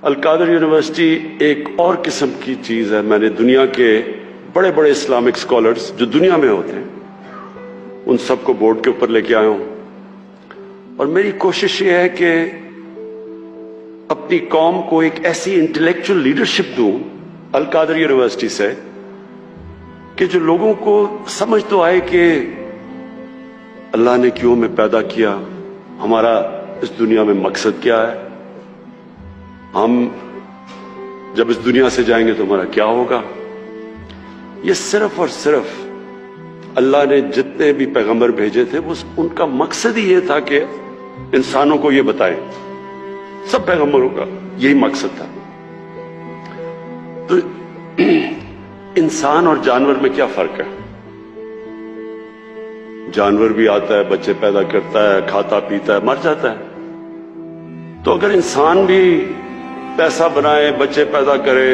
القادر university ایک اور قسم کی چیز ہے. میں نے دنیا کے بڑے بڑے اسلامک اسکالرز جو دنیا میں ہوتے ہیں ان سب کو بورڈ کے اوپر لے کے آیا ہوں، اور میری کوشش یہ ہے کہ اپنی قوم کو ایک ایسی انٹلیکچوئل لیڈرشپ دوں القادر یونیورسٹی سے کہ جو لوگوں کو سمجھ تو آئے کہ اللہ نے کیوں ہمیں پیدا کیا، ہمارا اس دنیا میں مقصد کیا ہے، ہم جب اس دنیا سے جائیں گے تو ہمارا کیا ہوگا. یہ صرف اور صرف اللہ نے جتنے بھی پیغمبر بھیجے تھے ان کا مقصد ہی یہ تھا کہ انسانوں کو یہ بتائیں. سب پیغمبروں کا یہی مقصد تھا. تو انسان اور جانور میں کیا فرق ہے؟ جانور بھی آتا ہے، بچے پیدا کرتا ہے، کھاتا پیتا ہے، مر جاتا ہے. تو اگر انسان بھی پیسہ بنائے، بچے پیدا کرے،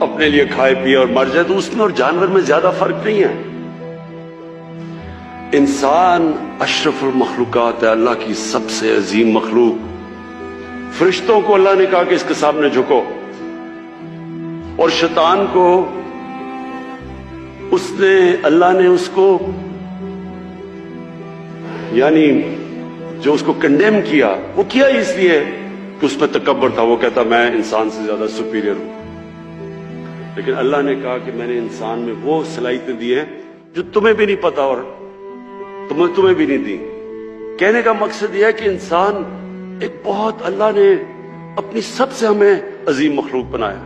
اپنے لیے کھائے پیے اور مر جائے تو اس میں اور جانور میں زیادہ فرق نہیں ہے. انسان اشرف المخلوقات ہے، اللہ کی سب سے عظیم مخلوق. فرشتوں کو اللہ نے کہا کہ اس کے سامنے جھکو، اور شیطان کو اللہ نے اس کو یعنی جو اس کو کنڈیم کیا، وہ کیا اس لیے کہ اس میں تکبر تھا. وہ کہتا میں انسان سے زیادہ سپیریئر ہوں. لیکن اللہ نے کہا کہ میں نے انسان میں وہ صلاحیتیں دی ہیں جو تمہیں بھی نہیں پتا اور تمہیں بھی نہیں دی. کہنے کا مقصد یہ ہے کہ انسان ایک بہت اللہ نے اپنی سب سے ہمیں عظیم مخلوق بنایا.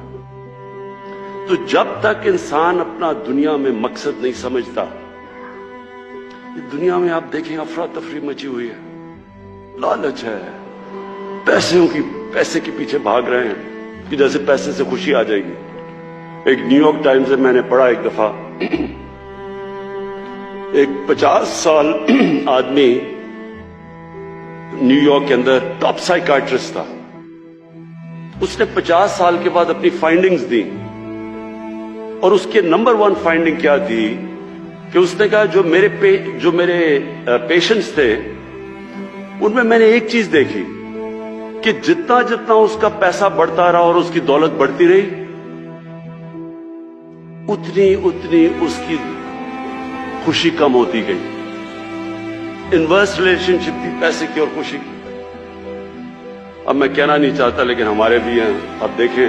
تو جب تک انسان اپنا دنیا میں مقصد نہیں سمجھتا، دنیا میں آپ دیکھیں افراتفری مچی ہوئی ہے، لالچ ہے، پیسے کے پیچھے بھاگ رہے ہیں کہ جیسے پیسے سے خوشی آ جائے گی. ایک نیو یارک ٹائمز سے میں نے پڑھا ایک دفعہ، ایک 50 سال آدمی نیو یارک کے اندر ٹاپ سائیکارٹرسٹ تھا. اس نے 50 سال کے بعد اپنی فائنڈنگز دی، اور اس کے نمبر 1 فائنڈنگ کیا تھی کہ اس نے کہا جو میرے پیشنٹس تھے ان میں نے ایک چیز دیکھی کہ جتنا جتنا اس کا پیسہ بڑھتا رہا اور اس کی دولت بڑھتی رہی، اتنی اس کی خوشی کم ہوتی گئی. انورس ریلیشن شپ تھی پیسے کی اور خوشی کی. اب میں کہنا نہیں چاہتا لیکن ہمارے بھی ہیں. اب دیکھیں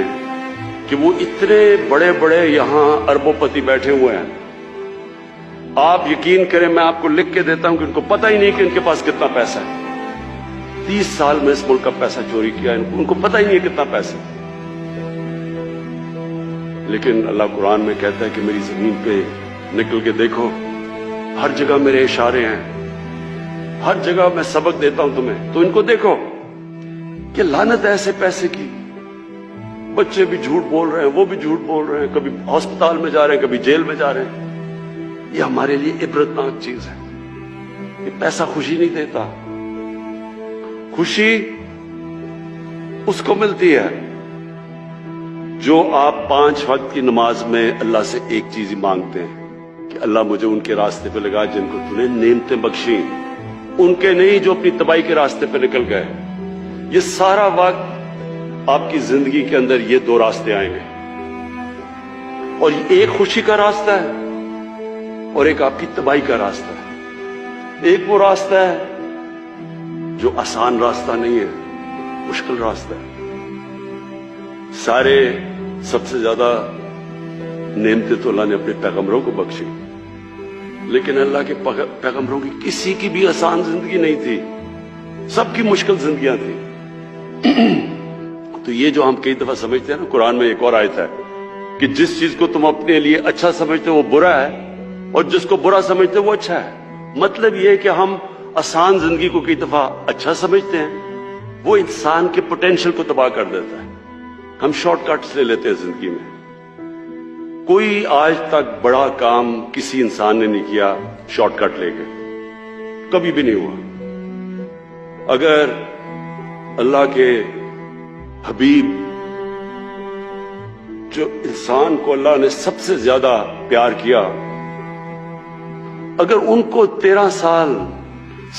کہ وہ اتنے بڑے بڑے یہاں اربوں پتی بیٹھے ہوئے ہیں. آپ یقین کریں میں آپ کو لکھ کے دیتا ہوں کہ ان کو پتہ ہی نہیں کہ ان کے پاس کتنا پیسہ ہے. 30 سال میں اس ملک کا پیسہ چوری کیا، ان کو پتہ ہی نہیں ہے کتنا پیسہ. لیکن اللہ قرآن میں کہتا ہے کہ میری زمین پہ نکل کے دیکھو، ہر جگہ میرے اشارے ہیں، ہر جگہ میں سبق دیتا ہوں تمہیں. تو ان کو دیکھو کہ لعنت ایسے پیسے کی. بچے بھی جھوٹ بول رہے ہیں، وہ بھی جھوٹ بول رہے ہیں، کبھی ہسپتال میں جا رہے ہیں، کبھی جیل میں جا رہے ہیں. یہ ہمارے لیے عبرتناک چیز ہے. یہ پیسہ خوشی نہیں دیتا. خوشی اس کو ملتی ہے جو آپ 5 وقت کی نماز میں اللہ سے ایک چیز ہی مانگتے ہیں کہ اللہ مجھے ان کے راستے پہ لگا جن کو تو نے نعمتیں بخشیں، ان کے نہیں جو اپنی تباہی کے راستے پہ نکل گئے. یہ سارا وقت آپ کی زندگی کے اندر یہ 2 راستے آئیں گے، اور ایک خوشی کا راستہ ہے اور ایک آپ کی تباہی کا راستہ ہے. ایک وہ راستہ ہے جو آسان راستہ نہیں ہے، مشکل راستہ ہے. سب سے زیادہ نعمتیں تو اللہ نے اپنے پیغمبروں کو بخشی، لیکن اللہ کے پیغمبروں کی کسی کی بھی آسان زندگی نہیں تھی، سب کی مشکل زندگیاں تھیں. تو یہ جو ہم کئی دفعہ سمجھتے ہیں نا، قرآن میں ایک اور آیت ہے کہ جس چیز کو تم اپنے لیے اچھا سمجھتے ہو وہ برا ہے، اور جس کو برا سمجھتے ہو وہ اچھا ہے. مطلب یہ ہے کہ ہم آسان زندگی کو کئی دفعہ اچھا سمجھتے ہیں، وہ انسان کے پوٹینشل کو تباہ کر دیتا ہے. ہم شارٹ کٹس لے لیتے ہیں زندگی میں. کوئی آج تک بڑا کام کسی انسان نے نہیں کیا شارٹ کٹ لے کے، کبھی بھی نہیں ہوا. اگر اللہ کے حبیب جو انسان کو اللہ نے سب سے زیادہ پیار کیا، اگر ان کو 13 سال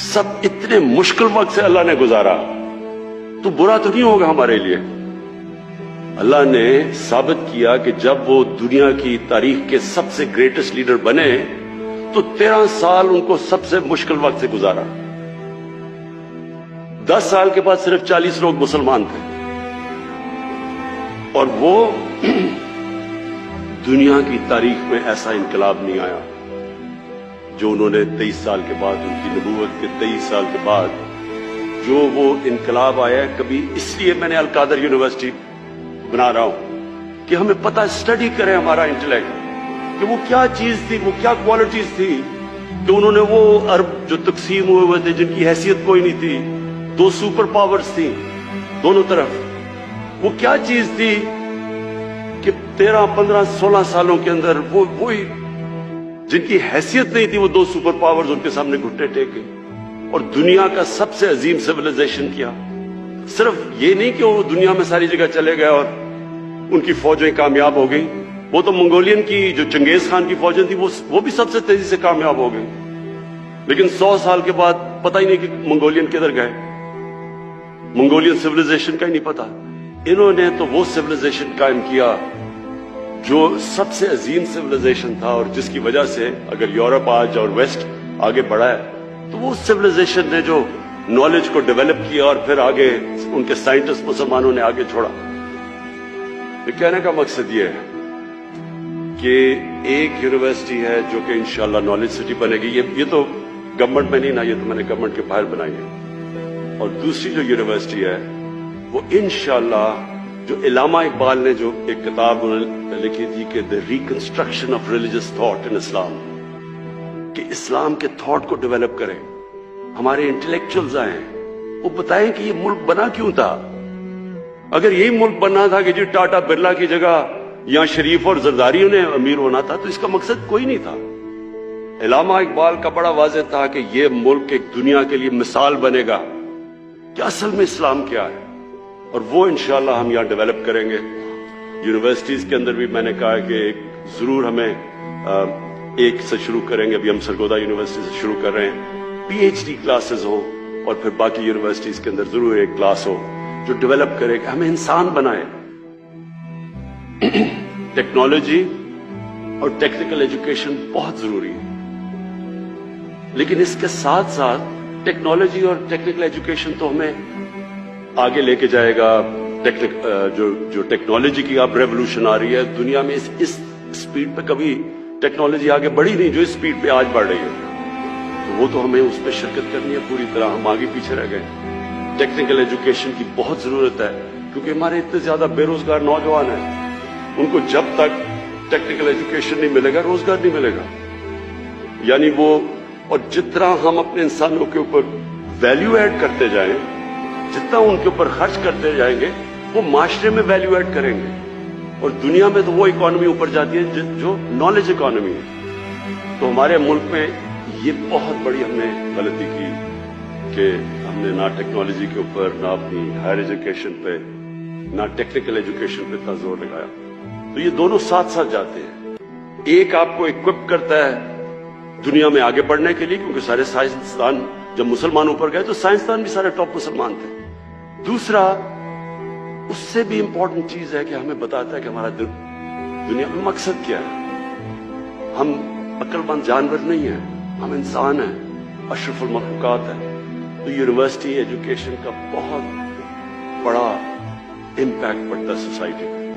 سب اتنے مشکل وقت سے اللہ نے گزارا تو برا تو نہیں ہوگا ہمارے لیے. اللہ نے ثابت کیا کہ جب وہ دنیا کی تاریخ کے سب سے گریٹسٹ لیڈر بنے تو 13 سال ان کو سب سے مشکل وقت سے گزارا. 10 سال کے بعد صرف 40 لوگ مسلمان تھے اور وہ دنیا کی تاریخ میں ایسا انقلاب نہیں آیا جو انہوں نے 23 سال کے بعد، ان کی نبوت کے 23 سال کے بعد جو وہ انقلاب آیا. کبھی اس لیے میں نے القادر یونیورسٹی بنا رہا ہوں کہ ہمیں پتہ اسٹڈی کریں ہمارا انٹلیکٹ کہ وہ کیا چیز تھی، وہ کیا کوالٹیز تھی کہ انہوں نے وہ ارب جو تقسیم ہوئے تھے جن کی حیثیت کوئی نہیں تھی، 2 سپر پاورز تھیں دونوں طرف، وہ کیا چیز تھی کہ 13 15 16 سالوں کے اندر وہی جن کی حیثیت نہیں تھی وہ 2 سپر پاورز ان کے سامنے گھٹنے ٹیک گئے اور دنیا کا سب سے عظیم سویلائزیشن کیا. صرف یہ نہیں کہ وہ دنیا میں ساری جگہ چلے گئے اور ان کی فوجیں کامیاب ہو گئی، وہ تو منگولین کی جو چنگیز خان کی فوجیں تھیں وہ بھی سب سے تیزی سے کامیاب ہو گئی، لیکن 100 سال کے بعد پتہ ہی نہیں کہ منگولین کدھر گئے، منگولین سویلائزیشن کا ہی نہیں پتا. انہوں نے تو وہ سویلائزیشن قائم کیا جو سب سے عظیم سویلائزیشن تھا اور جس کی وجہ سے اگر یورپ آج اور ویسٹ آگے بڑھا ہے تو وہ سویلائزیشن نے جو نالج کو ڈیولپ کیا اور پھر آگے ان کے سائنٹسٹ مسلمانوں نے آگے چھوڑا. یہ کہنے کا مقصد یہ ہے کہ ایک یونیورسٹی ہے جو کہ انشاءاللہ نالج سٹی بنے گی، یہ تو گورنمنٹ میں نہیں نا، یہ تو میں نے گورنمنٹ کے باہر بنائی ہے. اور دوسری جو یونیورسٹی ہے وہ انشاءاللہ جو علامہ اقبال نے جو ایک کتاب لکھی تھی کہ the reconstruction of religious thought in Islam, کہ اسلام کے تھاٹ کو ڈیولپ کریں، ہمارے انٹلیکچوئلز آئیں، وہ بتائیں کہ یہ ملک بنا کیوں تھا. اگر یہی ملک بننا تھا کہ جی ٹاٹا برلا کی جگہ یہاں شریف اور زرداریوں نے امیر ہونا تھا تو اس کا مقصد کوئی نہیں تھا. علامہ اقبال کا بڑا واضح تھا کہ یہ ملک ایک دنیا کے لیے مثال بنے گا کہ اصل میں اسلام کیا ہے، اور وہ انشاءاللہ ہم یہاں ڈیولپ کریں گے. یونیورسٹیز کے اندر بھی میں نے کہا کہ ضرور ہمیں ایک سے شروع کریں گے، ابھی ہم سرگودا یونیورسٹی سے شروع کر رہے ہیں، PhD کلاسز ہوں اور پھر باقی یونیورسٹیز کے اندر ضرور ایک کلاس ہو جو ڈیولپ کرے کہ ہمیں انسان بنائے. ٹیکنالوجی اور ٹیکنیکل ایجوکیشن بہت ضروری ہے، لیکن اس کے ساتھ ساتھ ٹیکنالوجی اور ٹیکنیکل ایجوکیشن تو ہمیں آگے لے کے جائے گا. جو ٹیکنالوجی کی اب ریولوشن آ رہی ہے دنیا میں، اس سپیڈ پہ کبھی ٹیکنالوجی آگے بڑھی نہیں جو اس سپیڈ پہ آج بڑھ رہی ہے، تو وہ تو ہمیں اس پہ شرکت کرنی ہے پوری طرح. ہم آگے پیچھے رہ گئے. ٹیکنیکل ایجوکیشن کی بہت ضرورت ہے کیونکہ ہمارے اتنے زیادہ بے روزگار نوجوان ہیں، ان کو جب تک ٹیکنیکل ایجوکیشن نہیں ملے گا روزگار نہیں ملے گا. یعنی وہ، اور جتنا ہم اپنے انسانوں کے اوپر ویلیو ایڈ کرتے جائیں، جتنا ان کے اوپر خرچ کرتے جائیں گے وہ معاشرے میں ویلیو ایڈ کریں گے. اور دنیا میں تو وہ اکانومی اوپر جاتی ہے جو نالج اکانومی ہے. تو ہمارے ملک میں یہ بہت بڑی ہم نے غلطی کی کہ ہم نے نہ ٹیکنالوجی کے اوپر، نہ اپنی ہائر ایجوکیشن پہ، نہ ٹیکنیکل ایجوکیشن پہ اتنا زور لگایا. تو یہ دونوں ساتھ ساتھ جاتے ہیں. ایک آپ کو اکوپ کرتا ہے دنیا میں آگے بڑھنے کے لیے کیونکہ سارے سائنسدان جب مسلمان اوپر گئے تو سائنسدان بھی سارے ٹاپ مسلمان تھے. دوسرا اس سے بھی امپورٹنٹ چیز ہے کہ ہمیں بتاتا ہے کہ ہمارا دنیا میں مقصد کیا ہے. ہم عقل مند جانور نہیں ہیں، ہم انسان ہیں، اشرف المخلوقات ہیں. تو یونیورسٹی ایجوکیشن کا بہت بڑا امپیکٹ پڑتا ہے سوسائٹی پہ.